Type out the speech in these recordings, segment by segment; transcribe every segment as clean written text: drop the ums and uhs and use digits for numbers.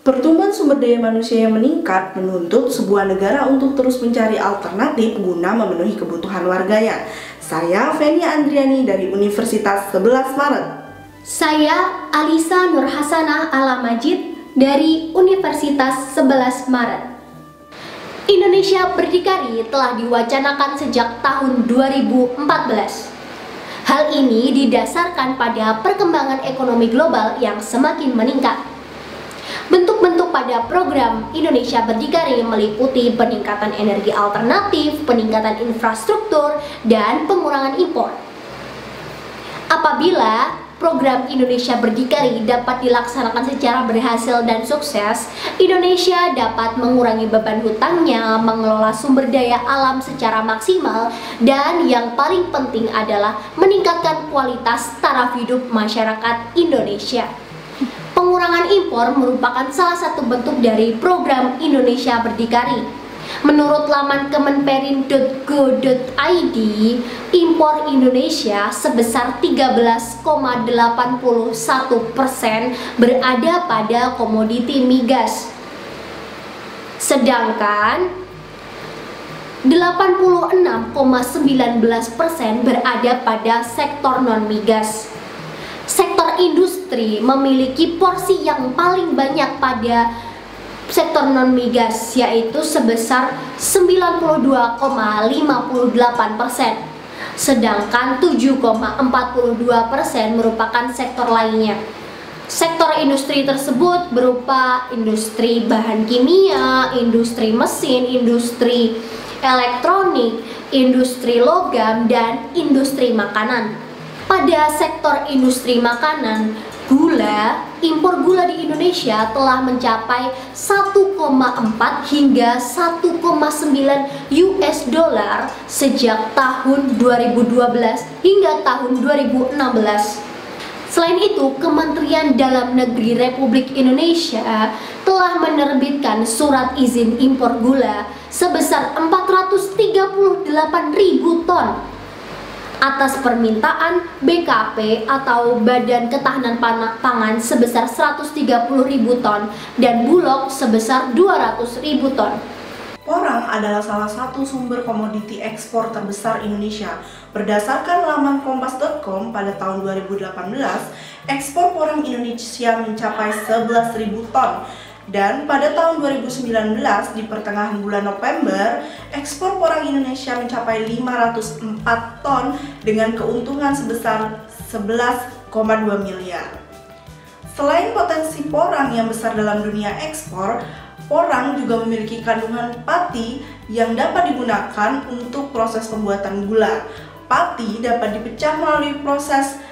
Pertumbuhan sumber daya manusia yang meningkat menuntut sebuah negara untuk terus mencari alternatif guna memenuhi kebutuhan warganya. Saya Fenia Andriani dari Universitas 11 Maret. Saya Alisa Nurhasanah Alamajid dari Universitas 11 Maret. Indonesia Berdikari telah diwacanakan sejak tahun 2014. Hal ini didasarkan pada perkembangan ekonomi global yang semakin meningkat. Bentuk-bentuk pada program Indonesia Berdikari meliputi peningkatan energi alternatif, peningkatan infrastruktur, dan pengurangan impor. Apabila program Indonesia Berdikari dapat dilaksanakan secara berhasil dan sukses, Indonesia dapat mengurangi beban hutangnya, mengelola sumber daya alam secara maksimal, dan yang paling penting adalah meningkatkan kualitas taraf hidup masyarakat Indonesia. Pengurangan impor merupakan salah satu bentuk dari program Indonesia Berdikari. Menurut laman kemenperin.go.id, impor Indonesia sebesar 13,81% berada pada komoditi migas. Sedangkan 86,19% berada pada sektor non-migas. Sektor industri memiliki porsi yang paling banyak pada sektor non-migas, yaitu sebesar 92,58%, sedangkan 7,42% merupakan sektor lainnya. Sektor industri tersebut berupa industri bahan kimia, industri mesin, industri elektronik, industri logam, dan industri makanan. Pada sektor industri makanan, impor gula di Indonesia telah mencapai 1,4 hingga 1,9 US dollar sejak tahun 2012 hingga tahun 2016. Selain itu, Kementerian Dalam Negeri Republik Indonesia telah menerbitkan surat izin impor gula sebesar 438.000 ton atas permintaan BKP atau Badan Ketahanan Pangan sebesar 130.000 ton dan Bulog sebesar 200.000 ton. Porang adalah salah satu sumber komoditi ekspor terbesar Indonesia. Berdasarkan laman kompas.com, pada tahun 2018, ekspor porang Indonesia mencapai 11.000 ton. Dan pada tahun 2019, di pertengahan bulan November, ekspor porang Indonesia mencapai 504 ton dengan keuntungan sebesar 11,2 miliar. Selain potensi porang yang besar dalam dunia ekspor, porang juga memiliki kandungan pati yang dapat digunakan untuk proses pembuatan gula. Pati dapat dipecah melalui proses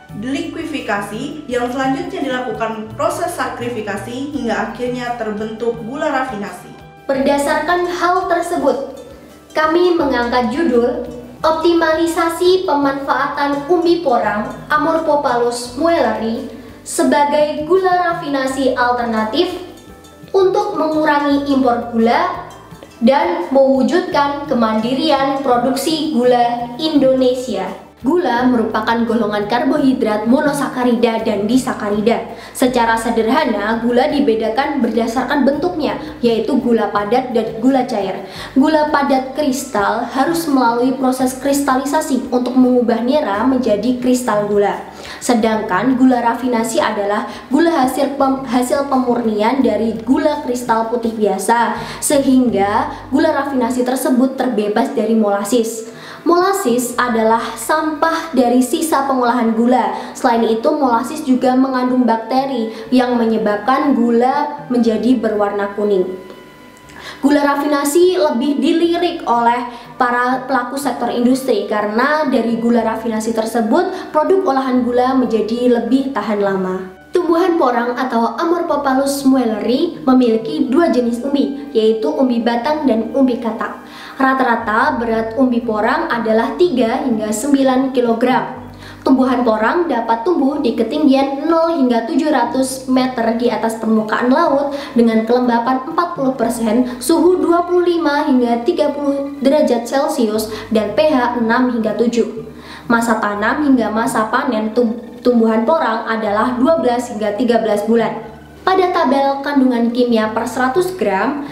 likuifikasi yang selanjutnya dilakukan proses sakrifikasi hingga akhirnya terbentuk gula rafinasi. Berdasarkan hal tersebut, kami mengangkat judul Optimalisasi Pemanfaatan Umbi Porang Amorphophallus muelleri sebagai gula rafinasi alternatif untuk mengurangi impor gula dan mewujudkan kemandirian produksi gula Indonesia. Gula merupakan golongan karbohidrat monosakarida dan disakarida. Secara sederhana, gula dibedakan berdasarkan bentuknya, yaitu gula padat dan gula cair. Gula padat kristal harus melalui proses kristalisasi untuk mengubah nira menjadi kristal gula. Sedangkan gula rafinasi adalah gula hasil pemurnian dari gula kristal putih biasa, sehingga gula rafinasi tersebut terbebas dari molasis. Molasis adalah sampah dari sisa pengolahan gula. Selain itu, molasis juga mengandung bakteri yang menyebabkan gula menjadi berwarna kuning. Gula rafinasi lebih dilirik oleh para pelaku sektor industri karena dari gula rafinasi tersebut produk olahan gula menjadi lebih tahan lama. Tumbuhan porang atau Amorphophallus muelleri memiliki dua jenis umbi, yaitu umbi batang dan umbi katak. Rata-rata berat umbi porang adalah 3 hingga 9 kg. Tumbuhan porang dapat tumbuh di ketinggian 0 hingga 700 meter di atas permukaan laut dengan kelembapan 40%, suhu 25 hingga 30 derajat Celcius, dan pH 6 hingga 7. Masa tanam hingga masa panen tumbuhan porang adalah 12 hingga 13 bulan. Pada tabel kandungan kimia per 100 gram,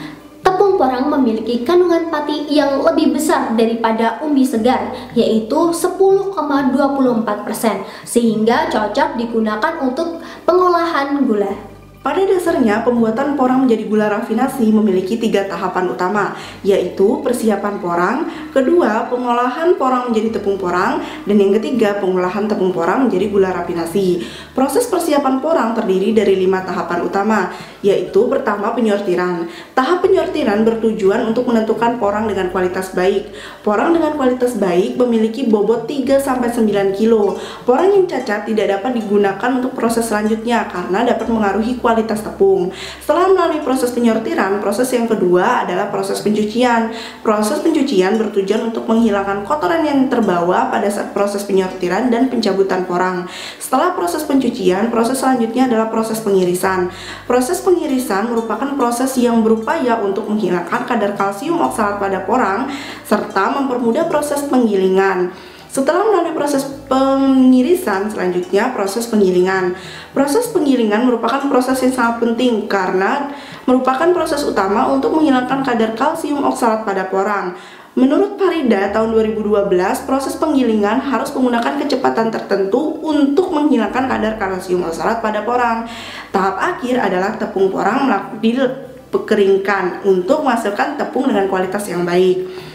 tepung porang memiliki kandungan pati yang lebih besar daripada umbi segar, yaitu 10,24%, sehingga cocok digunakan untuk pengolahan gula. Pada dasarnya, pembuatan porang menjadi gula rafinasi memiliki 3 tahapan utama, yaitu persiapan porang, kedua, pengolahan porang menjadi tepung porang, dan yang ketiga, pengolahan tepung porang menjadi gula rafinasi. Proses persiapan porang terdiri dari 5 tahapan utama, yaitu pertama, penyortiran. Tahap penyortiran bertujuan untuk menentukan porang dengan kualitas baik. Porang dengan kualitas baik memiliki bobot 3-9 kg. Porang yang cacat tidak dapat digunakan untuk proses selanjutnya karena dapat mengaruhi kualitas tepung. Setelah melalui proses penyortiran, proses yang kedua adalah proses pencucian. Proses pencucian bertujuan untuk menghilangkan kotoran yang terbawa pada saat proses penyortiran dan pencabutan porang. Setelah proses pencucian, proses selanjutnya adalah proses pengirisan. Proses pengirisan merupakan proses yang berupaya untuk menghilangkan kadar kalsium oksalat pada porang serta mempermudah proses penggilingan. Setelah melalui proses pengirisan, selanjutnya proses penggilingan. Proses penggilingan merupakan proses yang sangat penting karena merupakan proses utama untuk menghilangkan kadar kalsium oksalat pada porang. Menurut Farida tahun 2012, proses penggilingan harus menggunakan kecepatan tertentu untuk menghilangkan kadar kalsium oksalat pada porang. Tahap akhir adalah tepung porang dikeringkan untuk menghasilkan tepung dengan kualitas yang baik.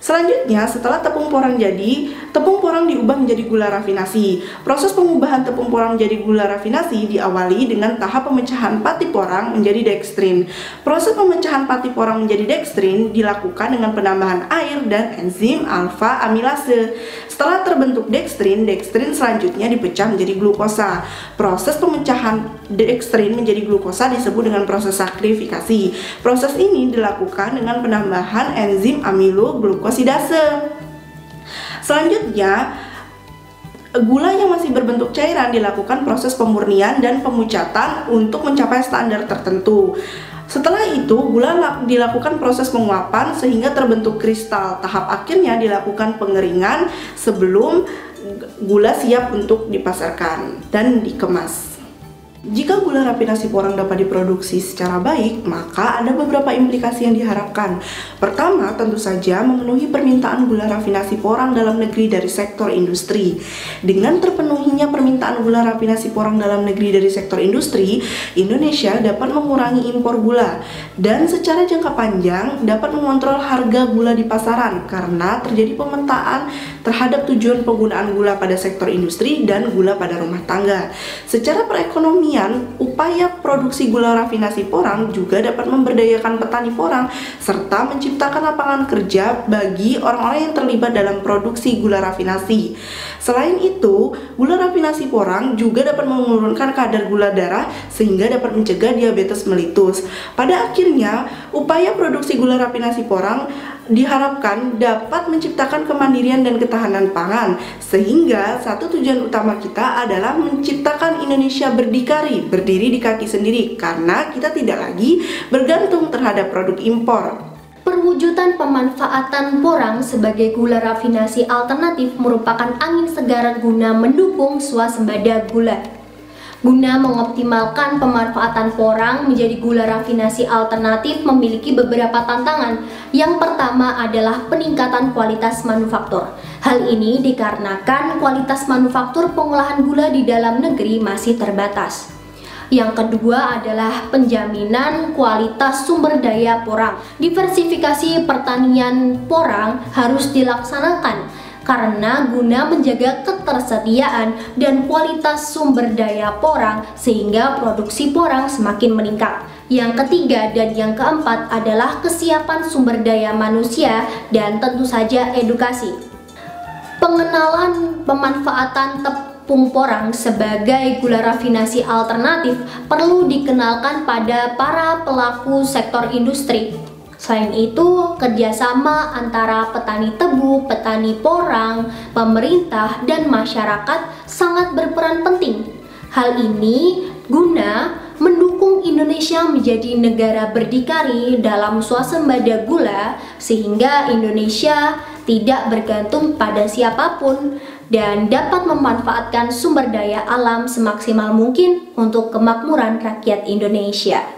Selanjutnya, setelah tepung porang jadi, tepung porang diubah menjadi gula rafinasi. Proses pengubahan tepung porang menjadi gula rafinasi diawali dengan tahap pemecahan pati porang menjadi dekstrin. Proses pemecahan pati porang menjadi dekstrin dilakukan dengan penambahan air dan enzim alfa amilase. Setelah terbentuk dekstrin, dekstrin selanjutnya dipecah menjadi glukosa. Proses pemecahan dekstrin menjadi glukosa disebut dengan proses sakrifikasi. Proses ini dilakukan dengan penambahan enzim amiloglukosidase. Selanjutnya, gula yang masih berbentuk cairan dilakukan proses pemurnian dan pemucatan untuk mencapai standar tertentu. Setelah itu, gula dilakukan proses penguapan sehingga terbentuk kristal. Tahap akhirnya dilakukan pengeringan sebelum gula siap untuk dipasarkan dan dikemas. Jika gula rafinasi porang dapat diproduksi secara baik, maka ada beberapa implikasi yang diharapkan. Pertama, tentu saja memenuhi permintaan gula rafinasi porang dalam negeri dari sektor industri. Dengan terpenuhinya permintaan gula rafinasi porang dalam negeri dari sektor industri, Indonesia dapat mengurangi impor gula dan secara jangka panjang dapat mengontrol harga gula di pasaran karena terjadi pemetaan terhadap tujuan penggunaan gula pada sektor industri dan gula pada rumah tangga. Secara perekonomian, upaya produksi gula rafinasi porang juga dapat memberdayakan petani porang serta menciptakan lapangan kerja bagi orang-orang yang terlibat dalam produksi gula rafinasi. Selain itu, gula rafinasi porang juga dapat menurunkan kadar gula darah sehingga dapat mencegah diabetes melitus. Pada akhirnya, upaya produksi gula rafinasi porang diharapkan dapat menciptakan kemandirian dan ketahanan pangan, sehingga satu tujuan utama kita adalah menciptakan Indonesia berdiri di kaki sendiri karena kita tidak lagi bergantung terhadap produk impor. Perwujudan pemanfaatan porang sebagai gula rafinasi alternatif merupakan angin segar guna mendukung swasembada gula. Guna mengoptimalkan pemanfaatan porang menjadi gula rafinasi alternatif memiliki beberapa tantangan. Yang pertama adalah peningkatan kualitas manufaktur. Hal ini dikarenakan kualitas manufaktur pengolahan gula di dalam negeri masih terbatas. Yang kedua adalah penjaminan kualitas sumber daya porang. Diversifikasi pertanian porang harus dilaksanakan karena guna menjaga ketersediaan dan kualitas sumber daya porang sehingga produksi porang semakin meningkat. Yang ketiga dan yang keempat adalah kesiapan sumber daya manusia dan tentu saja edukasi. Pengenalan pemanfaatan tepung porang sebagai gula rafinasi alternatif perlu dikenalkan pada para pelaku sektor industri. Selain itu, kerjasama antara petani tebu, petani porang, pemerintah, dan masyarakat sangat berperan penting. Hal ini guna mendukung Indonesia menjadi negara berdikari dalam swasembada gula, sehingga Indonesia tidak bergantung pada siapapun dan dapat memanfaatkan sumber daya alam semaksimal mungkin untuk kemakmuran rakyat Indonesia.